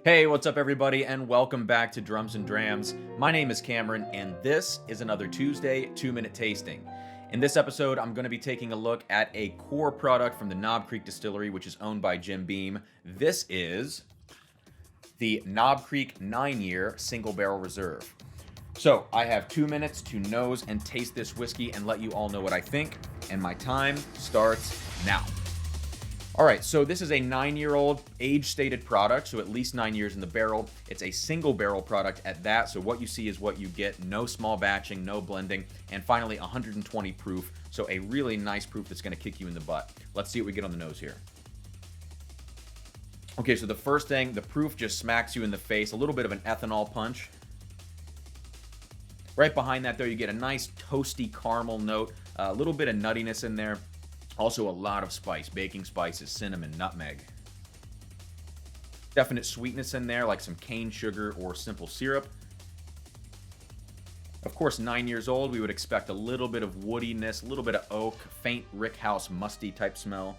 Hey, what's up, everybody, and welcome back to Drums and Drams. My name is Cameron, and this is another Tuesday 2-minute tasting. In this episode, I'm going to be taking a look at a core product from the Knob Creek Distillery, which is owned by Jim Beam. This is the Knob Creek 9-year Single Barrel Reserve. So, I have 2 minutes to nose and taste this whiskey and let you all know what I think, and my time starts now. All right, so this is a 9-year-old age-stated product, so at least 9 years in the barrel. It's a single barrel product at that, so what you see is what you get. No small batching, no blending, and finally 120 proof, so a really nice proof that's going to kick you in the butt. Let's see what we get on the nose here. Okay, so the first thing, the proof just smacks you in the face. A little bit of an ethanol punch. Right behind that, though, you get a nice toasty caramel note, a little bit of nuttiness in there. Also a lot of spice, baking spices, cinnamon, nutmeg. Definite sweetness in there, like some cane sugar or simple syrup. Of course, 9 years old, we would expect a little bit of woodiness, a little bit of oak, faint rickhouse, musty type smell.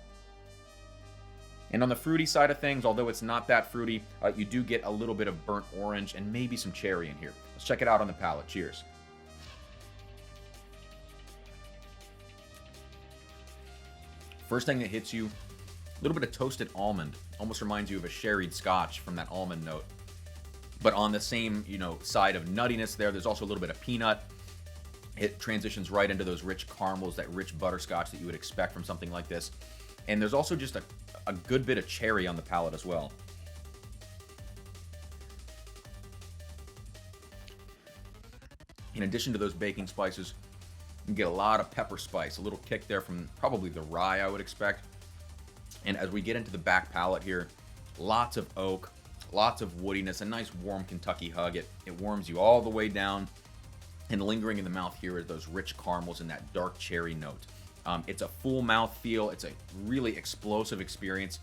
And on the fruity side of things, although it's not that fruity, you do get a little bit of burnt orange and maybe some cherry in here. Let's check it out on the palate. Cheers. First thing that hits you, a little bit of toasted almond. Almost reminds you of a sherried scotch from that almond note. But on the same, side of nuttiness there's also a little bit of peanut. It transitions right into those rich caramels, that rich butterscotch that you would expect from something like this. And there's also just a good bit of cherry on the palate as well. In addition to those baking spices, you get a lot of pepper spice, a little kick there from probably the rye, I would expect. And as we get into the back palate here, lots of oak, lots of woodiness, a nice warm Kentucky hug. It warms you all the way down. And lingering in the mouth here is those rich caramels and that dark cherry note. It's a full mouth feel. It's a really explosive experience.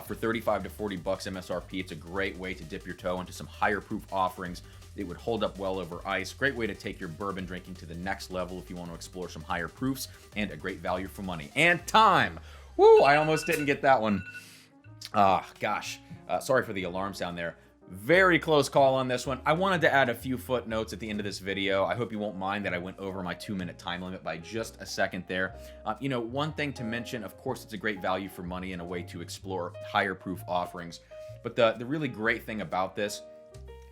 For 35 to 40 bucks MSRP, it's a great way to dip your toe into some higher proof offerings. It would hold up well over ice. Great way to take your bourbon drinking to the next level if you want to explore some higher proofs, and a great value for money. And time! Woo! I almost didn't get that one. Gosh. Sorry for the alarm sound there. Very close call on this one. I wanted to add a few footnotes at the end of this video. I hope you won't mind that I went over my 2-minute time limit by just a second there. One thing to mention, of course, it's a great value for money and a way to explore higher proof offerings. But the really great thing about this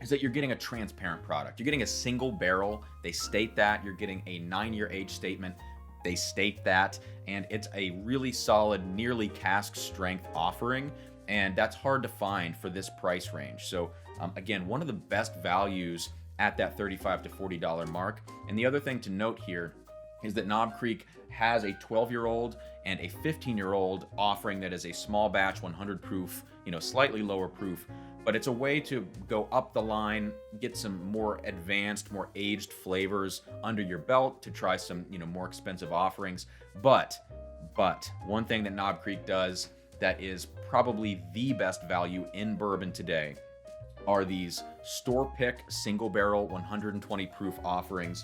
is that you're getting a transparent product. You're getting a single barrel. They state that. You're getting a 9-year age statement. They state that. And it's a really solid, nearly cask strength offering. And that's hard to find for this price range. So again, one of the best values at that $35 to $40 mark. And the other thing to note here is that Knob Creek has a 12-year-old and a 15-year-old offering that is a small batch, 100 proof, slightly lower proof. But it's a way to go up the line, get some more advanced, more aged flavors under your belt to try some, more expensive offerings. But one thing that Knob Creek does that is probably the best value in bourbon today are these store pick single barrel 120 proof offerings.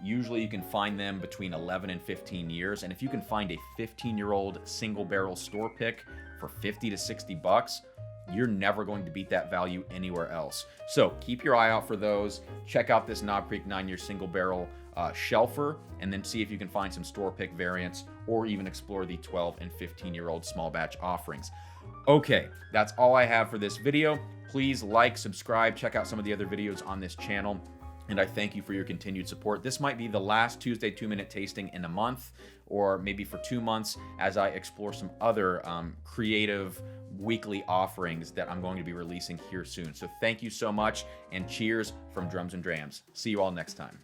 Usually you can find them between 11 and 15 years. And if you can find a 15-year-old single barrel store pick for 50 to 60 bucks, you're never going to beat that value anywhere else. So keep your eye out for those. Check out this Knob Creek 9-year single barrel shelfer, and then see if you can find some store pick variants or even explore the 12 and 15-year-old small batch offerings. Okay, that's all I have for this video. Please like, subscribe, check out some of the other videos on this channel, and I thank you for your continued support. This might be the last Tuesday 2-minute tasting in a month, or maybe for 2 months, as I explore some other creative weekly offerings that I'm going to be releasing here soon. So thank you so much, and cheers from Drums and Drams. See you all next time.